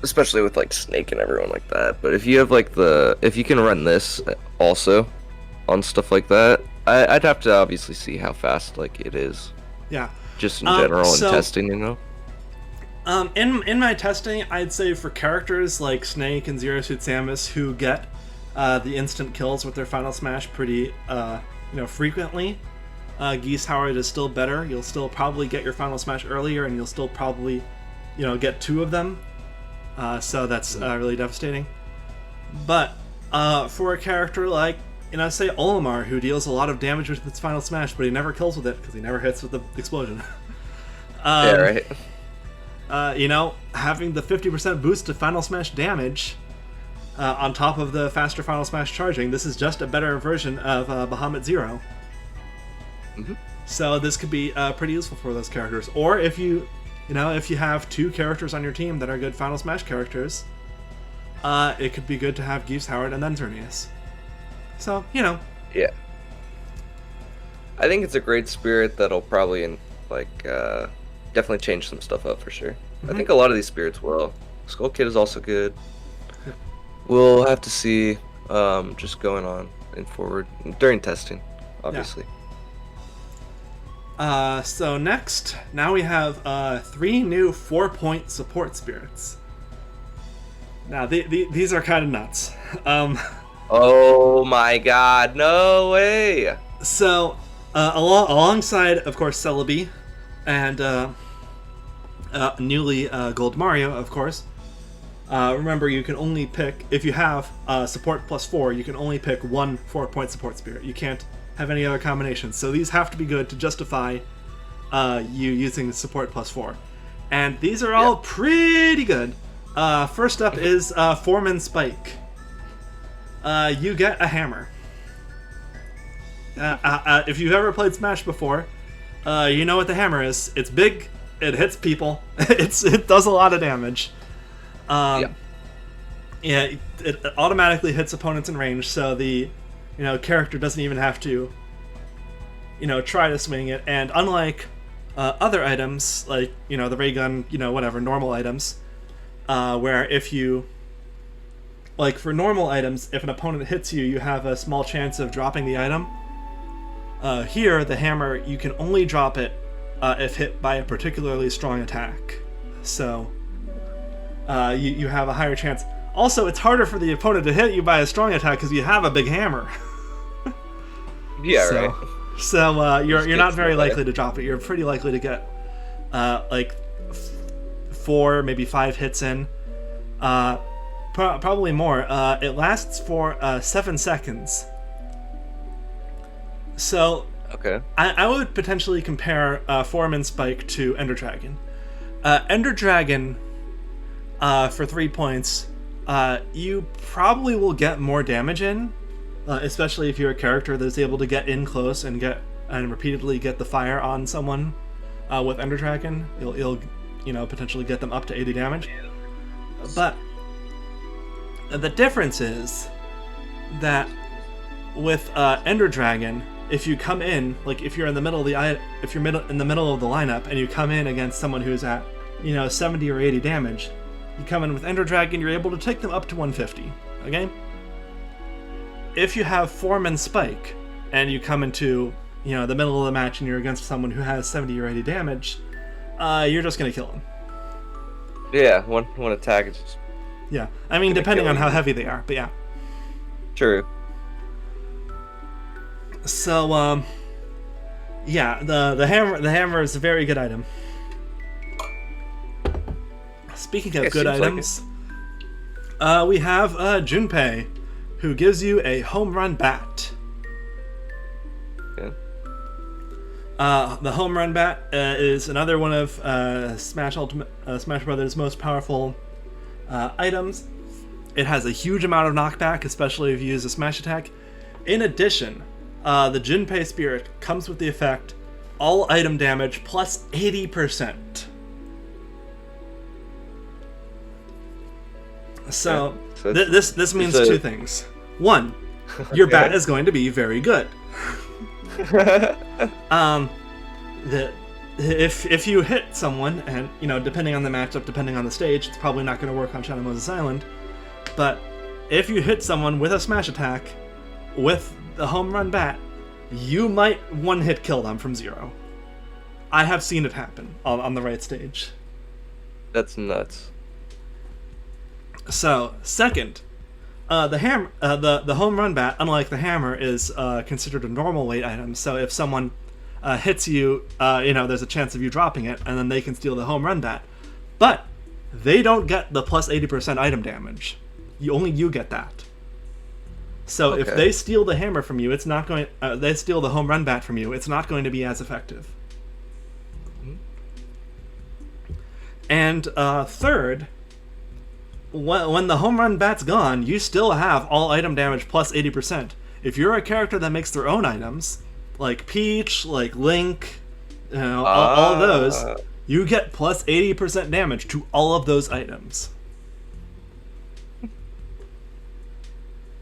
Especially with Snake and everyone like that. But if you have if you can run this also on stuff like that, I'd have to obviously see how fast it is. Yeah. Just in general in testing, In my testing, I'd say for characters like Snake and Zero Suit Samus who get the instant kills with their Final Smash pretty frequently, Geese Howard is still better. You'll still probably get your Final Smash earlier, and you'll still probably get 2 of them. So that's really devastating. But for a character like say Olimar, who deals a lot of damage with its Final Smash, but he never kills with it because he never hits with the explosion. Yeah, right. Having the 50% boost to Final Smash damage on top of the faster Final Smash charging, this is just a better version of Bahamut Zero. Mm-hmm. So this could be pretty useful for those characters. Or if you have 2 characters on your team that are good Final Smash characters, it could be good to have Geese Howard and then Xerneas. So, Yeah. I think it's a great spirit that'll probably definitely change some stuff up for sure. Mm-hmm. I think a lot of these spirits will. Skull Kid is also good. Yep. We'll have to see just going on and forward during testing, obviously. Yeah. So next, now we have 3 new 4-point support spirits. Now, these are kind of nuts. Oh my god, no way! So, alongside, of course, Celebi, and newly Gold Mario, of course. Remember, you can only pick, if you have support plus 4, you can only pick 1 4-point support spirit. You can't have any other combinations. So these have to be good to justify you using the support plus 4. And these are all pretty good. First up is Foreman Spike. You get a hammer. If you've ever played Smash before, you know what the hammer is. It's big, it hits people, it does a lot of damage. Yeah, it automatically hits opponents in range, so the character doesn't even have to try to swing it. And unlike other items like the ray gun, whatever normal items, where if you for normal items, if an opponent hits you, you have a small chance of dropping the item. Here, the hammer, you can only drop it if hit by a particularly strong attack. So you have a higher chance. Also, it's harder for the opponent to hit you by a strong attack because you have a big hammer. Yeah, right. So you're not very likely to drop it. You're pretty likely to get 4, maybe 5 hits in. Probably more. It lasts for 7 seconds. So Okay. I would potentially compare Foreman Spike to Ender Dragon. Ender Dragon, for 3 points, you probably will get more damage in, especially if you're a character that's able to get in close and repeatedly get the fire on someone. With Ender Dragon, you'll potentially get them up to 80 damage. But the difference is that with Ender Dragon, if you come in, like if you're in the middle of in the middle of the lineup and you come in against someone who's at 70 or 80 damage, you come in with Ender Dragon, you're able to take them up to 150. Okay. If you have Foreman Spike and you come into the middle of the match and you're against someone who has 70 or 80 damage, you're just gonna kill them. Yeah, one attack is just... Yeah, I mean, depending on how heavy they are, but yeah. True. So, yeah, the hammer is a very good item. Speaking of good items, we have Junpei, who gives you a home run bat. Okay. The home run bat is another one of Smash Brothers' most powerful items. It has a huge amount of knockback, especially if you use a smash attack. In addition, the Junpei Spirit comes with the effect all item damage plus 80%. So this means two things. One, your bat is going to be very good. If you hit someone, and depending on the matchup, depending on the stage, it's probably not going to work on Shadow Moses Island. But if you hit someone with a smash attack with the home run bat, you might one-hit kill them from 0. I have seen it happen on the right stage. That's nuts. So, second, the home run bat, unlike the hammer, is considered a normal weight item. So if someone hits you, there's a chance of you dropping it, and then they can steal the home run bat. But they don't get the plus 80% item damage. Only you get that. So if they steal the hammer from you, it's not going. They steal the home run bat from you, it's not going to be as effective. And third, when the home run bat's gone, you still have all item damage plus 80%. If you're a character that makes their own items, like Peach, like Link, all those, you get plus 80% damage to all of those items.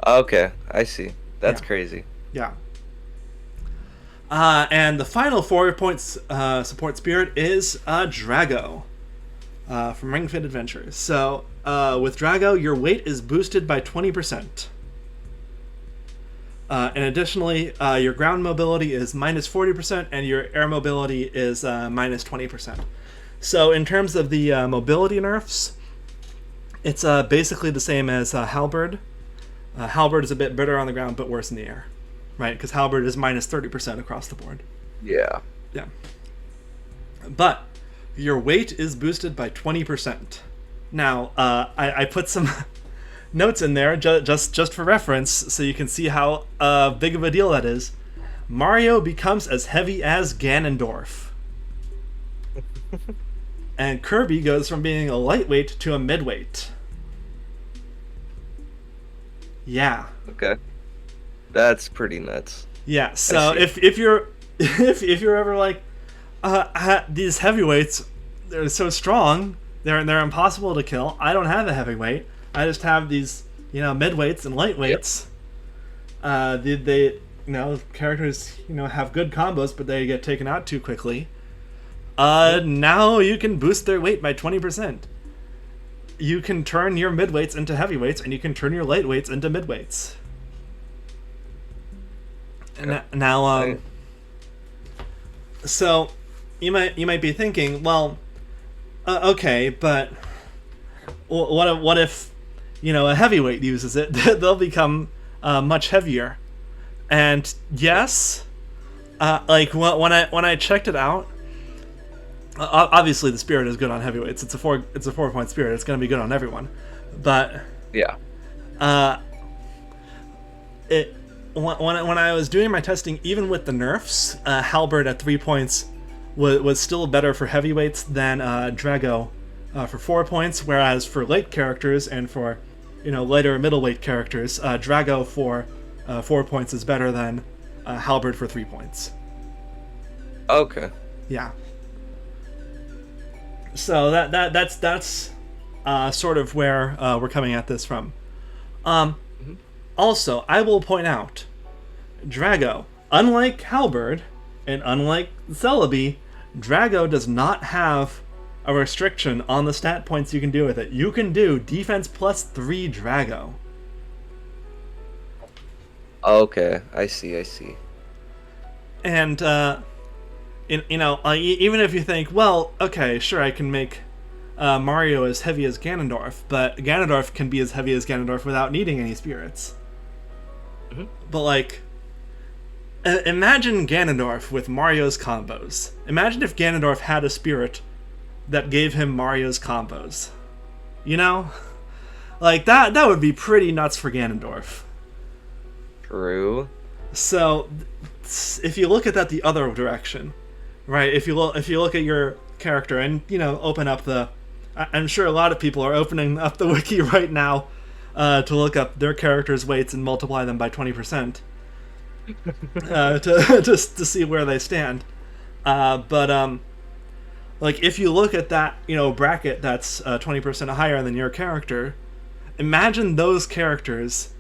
Okay, I see. That's crazy. Yeah. And the final 4 points support spirit is Drago from Ring Fit Adventures. So with Drago, your weight is boosted by 20%. And additionally, your ground mobility is minus 40%, and your air mobility is minus 20%. So in terms of the mobility nerfs, it's basically the same as Halberd. Halberd is a bit better on the ground, but worse in the air, right? Because Halberd is minus 30% across the board. Yeah. Yeah. But your weight is boosted by 20%. Now, I put some notes in there just for reference, so you can see how big of a deal that is. Mario becomes as heavy as Ganondorf. And Kirby goes from being a lightweight to a midweight. Yeah. Okay. That's pretty nuts. Yeah. So if you're ever like, these heavyweights, they're so strong, they're impossible to kill. I don't have a heavyweight. I just have these midweights and lightweights. Yep. They characters have good combos, but they get taken out too quickly. Now you can boost their weight by 20%. You can turn your midweights into heavyweights, and you can turn your lightweights into midweights. Okay. Now, so you might be thinking, well, okay, but what if a heavyweight uses it? They'll become much heavier. And yes, like when I checked it out. Obviously, the spirit is good on heavyweights. It's a 4-point spirit. It's going to be good on everyone, but yeah, when I was doing my testing, even with the nerfs, Halberd at 3 points was still better for heavyweights than Drago for 4 points, whereas for late characters and for later middleweight characters, Drago for 4 points is better than Halberd for 3 points. Okay. Yeah. So that's sort of where we're coming at this from. Also, I will point out, Drago, unlike Halberd and unlike Celebi, Drago does not have a restriction on the stat points you can do with it. You can do defense plus 3 Drago. Okay, I see. And even if you think, well, okay, sure, I can make Mario as heavy as Ganondorf, but Ganondorf can be as heavy as Ganondorf without needing any spirits. But like, imagine Ganondorf with Mario's combos. Imagine if Ganondorf had a spirit that gave him Mario's combos. Like that would be pretty nuts for Ganondorf. True. So, if you look at that the other direction, right? If you look at your character and open up I'm sure a lot of people are opening up the wiki right now to look up their characters' weights and multiply them by 20% to see where they stand. But like if you look at that bracket that's 20% higher than your character, imagine those characters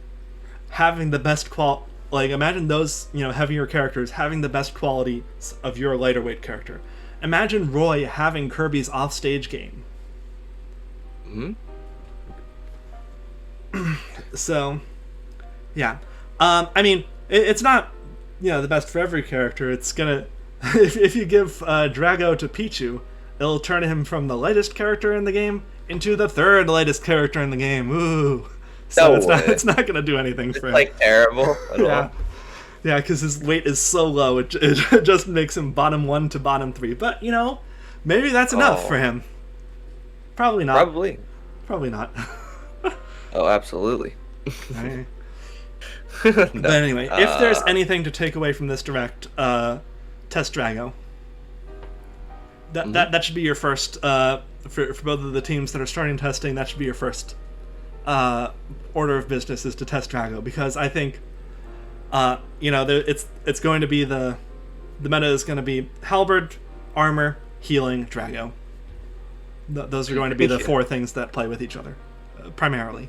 having the best imagine those heavier characters having the best qualities of your lighter weight character. Imagine Roy having Kirby's offstage game. So, yeah. I mean, it's not the best for every character. It's gonna if you give Drago to Pichu, it'll turn him from the lightest character in the game into the third lightest character in the game. Ooh. So it's not gonna do anything for him. Like terrible at all. Yeah, because his weight is so low, it just makes him bottom 1 to bottom 3. But maybe that's enough for him. Probably not. Probably not. Oh, absolutely. Right. No. But anyway, if there's anything to take away from this direct, test Drago. That should be your first for both of the teams that are starting testing. That should be your first order of business, is to test Drago, because I think it's going to be the meta is going to be Halberd, armor, healing, Drago. Those are going to be the 4 things that play with each other primarily.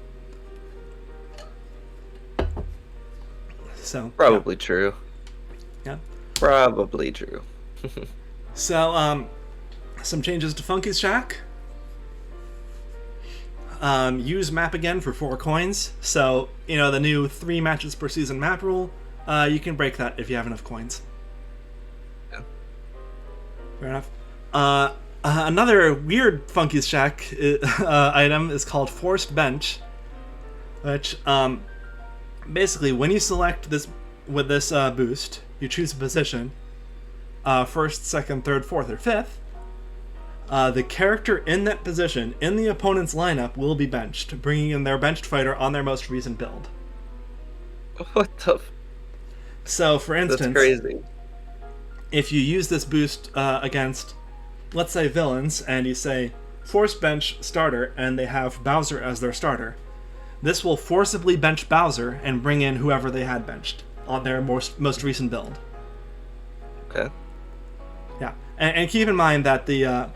So probably true. Yeah. Probably true. So some changes to Funky's Shack. Use map again for 4 coins. So, the new 3 matches per season map rule, you can break that if you have enough coins. Yeah. Fair enough. Another weird Funky's Shack item is called Forced Bench, which, basically, when you select this with this boost, you choose a position, 1st, 2nd, 3rd, 4th, or 5th. The character in that position in the opponent's lineup will be benched, bringing in their benched fighter on their most recent build. What the? So, for instance, that's crazy. If you use this boost against, let's say, villains, and you say force bench starter, and they have Bowser as their starter, this will forcibly bench Bowser and bring in whoever they had benched on their most recent build. Okay. Yeah, and keep in mind that the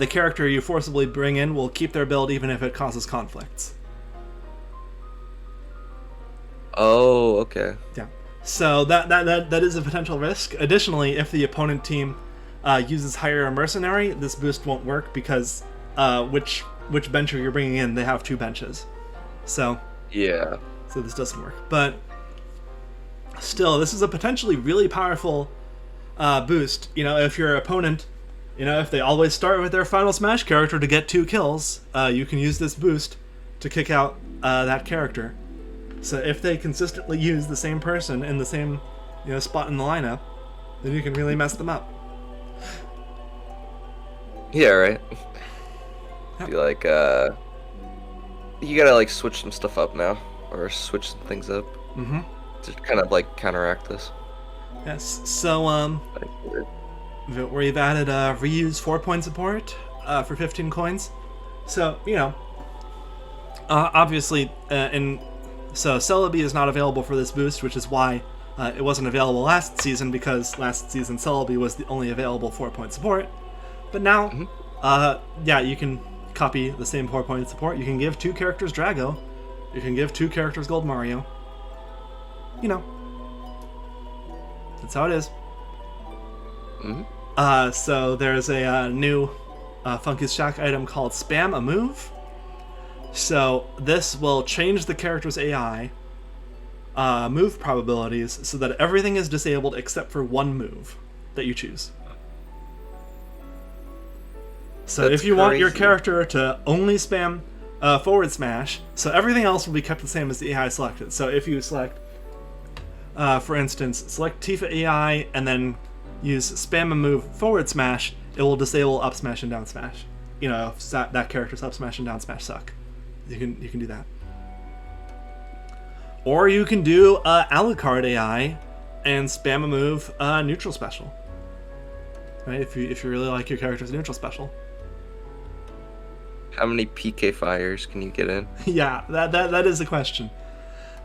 character you forcibly bring in will keep their build even if it causes conflicts. Oh, okay. Yeah. So that is a potential risk. Additionally, if the opponent team uses Hire a Mercenary, this boost won't work because which bencher you're bringing in, they have 2 benches. So yeah. So this doesn't work. But still, this is a potentially really powerful boost. If your opponent, if they always start with their Final Smash character to get 2 kills, you can use this boost to kick out that character. So if they consistently use the same person in the same spot in the lineup, then you can really mess them up. Yeah, right. Yep. Be like, you gotta switch some stuff up now, or switch some things up. Mm-hmm. to kind of like counteract this. Yes. So we've added reuse 4-point support for 15 coins. So obviously so Celebi is not available for this boost, which is why it wasn't available last season, because last season Celebi was the only available 4-point support. But now, you can copy the same 4-point support. You can give 2 characters Drago. You can give 2 characters Gold Mario. That's how it is. So there's a new Funky's Shack item called Spam a Move. So this will change the character's AI move probabilities so that everything is disabled except for one move that you choose. So if you want your character to only spam forward smash, so everything else will be kept the same as the AI selected. So if you select, for instance, select Tifa AI and then use spam a move forward smash, it will disable up smash and down smash. If that character's up smash and down smash suck. You can do that. Or you can do Alucard AI and spam a move neutral special. Right? If you really like your character's neutral special. How many PK fires can you get in? Yeah, that is the question.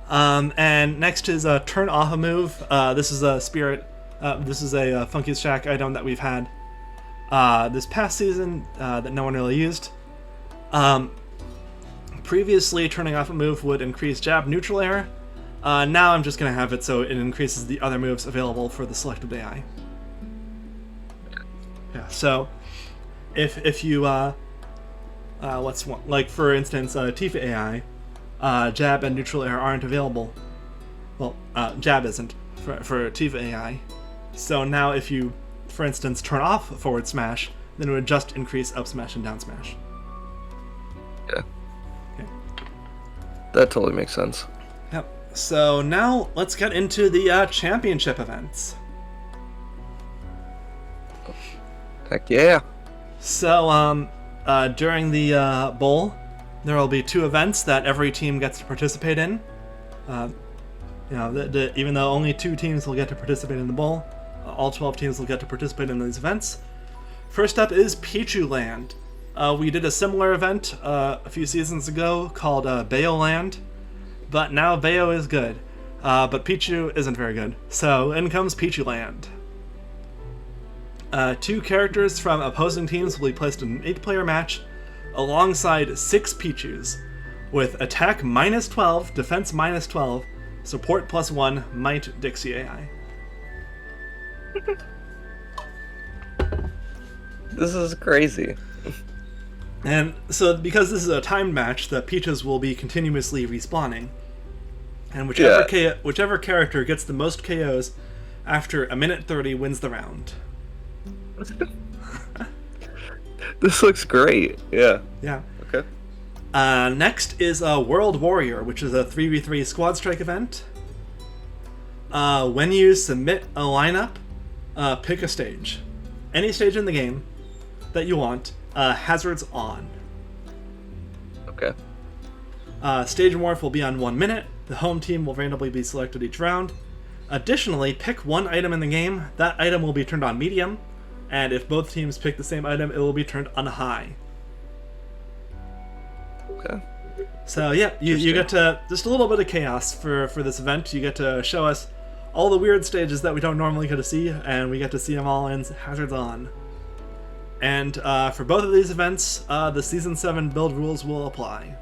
And next is turn off a move. This is a spirit. This is a Funky's Shack item that we've had this past season that no one really used. Previously, turning off a move would increase jab neutral air. Now I'm just going to have it so it increases the other moves available for the selected AI. Yeah, so if you like for instance Tifa AI, jab and neutral air aren't available. Well, jab isn't for Tifa AI. So now if you, for instance, turn off forward smash, then it would just increase up smash and down smash. Yeah. Okay. That totally makes sense. Yep. So now let's get into the championship events. Heck yeah. So during the bowl, there will be 2 events that every team gets to participate in. Even though only 2 teams will get to participate in the bowl, all 12 teams will get to participate in these events. First up is Pichu Land. We did a similar event a few seasons ago called Bayo Land, but now Bayo is good, but Pichu isn't very good. So in comes Pichu Land. 2 characters from opposing teams will be placed in an 8-player match alongside 6 Pichus, with attack -12, defense -12, support +1, might Dixie AI. This is crazy. And so because this is a timed match, the Pichus will be continuously respawning. And whichever character gets the most KOs after a minute 30 wins the round. This looks great. Yeah. Yeah. Okay. Next is World Warrior, which is a 3v3 squad strike event. When you submit a lineup, pick a stage. Any stage in the game that you want, hazards on. Okay. Stage morph will be on 1 minute. The home team will randomly be selected each round. Additionally, pick one item in the game. That item will be turned on medium, and if both teams pick the same item, it will be turned on high. Okay. So yeah, you get to just a little bit of chaos for this event. You get to show us all the weird stages that we don't normally get to see, and we get to see them all in hazards on. And for both of these events, the Season 7 build rules will apply.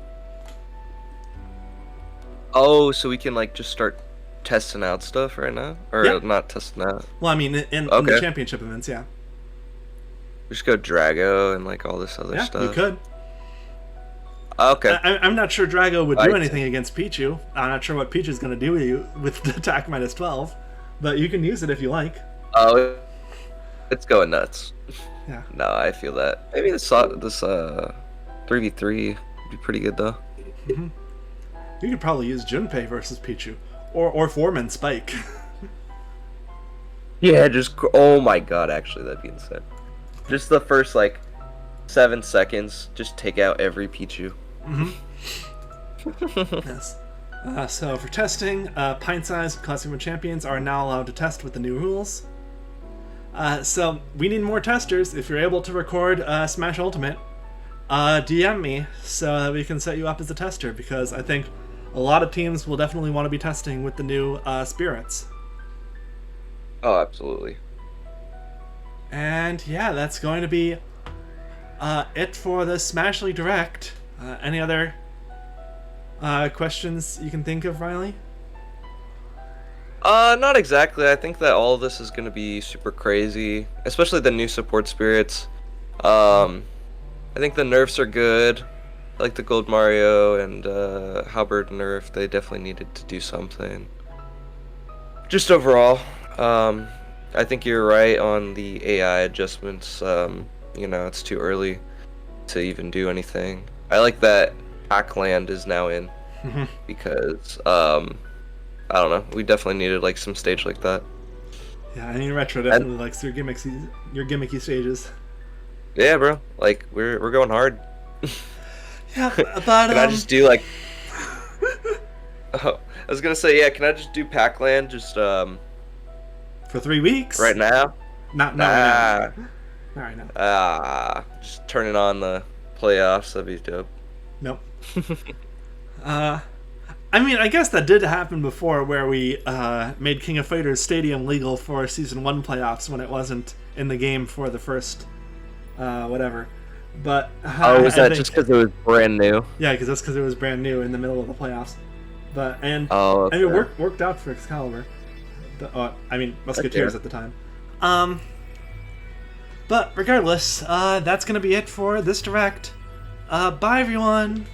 Oh, so we can like just start testing out stuff right now? Or yeah. Not testing out? Well, I mean, in the championship events, yeah. We just go Drago and like all this other stuff. You could. Okay. I'm not sure Drago would do anything against Pichu. I'm not sure what Pichu's going to do with the attack -12, but you can use it if you like. Oh, it's going nuts. Yeah. No, I feel that. Maybe this 3v3 would be pretty good though. Mm-hmm. You could probably use Junpei versus Pichu, or Foreman Spike. Yeah, oh my god, actually that'd be insane. Just the first like 7 seconds, just take out every Pichu. Mm-hmm. Yes. So for testing, pint-sized Classic Mode champions are now allowed to test with the new rules. So we need more testers. If you're able to record Smash Ultimate, DM me so that we can set you up as a tester, because I think a lot of teams will definitely want to be testing with the new spirits. Oh, absolutely. And yeah, that's going to be it for the Smash League Direct. Any other questions you can think of, Riley? Not exactly. I think that all of this is going to be super crazy, especially the new support spirits. I think the nerfs are good. I like the Gold Mario and Halberd nerf. They definitely needed to do something. Just overall, I think you're right on the AI adjustments. It's too early to even do anything. I like that Pac-Land is now in because I don't know. We definitely needed like some stage like that. Yeah, I mean Retro definitely likes your gimmicky stages. Yeah, bro. Like we're going hard. Yeah, but can I just do like? Oh, I was gonna say yeah. Can I just do Pac-Land just for 3 weeks? right now? Not right now. Not right now. Just turning on the playoffs. That'd be dope. Nope. I mean, I guess that did happen before, where we made King of Fighters Stadium legal for Season 1 playoffs when it wasn't in the game for the first whatever. But was that just because it was brand new? Yeah, because that's because it was brand new in the middle of the playoffs. But and okay. it worked out for Excalibur. Musketeers at the time. But regardless, that's gonna be it for this direct. Bye everyone.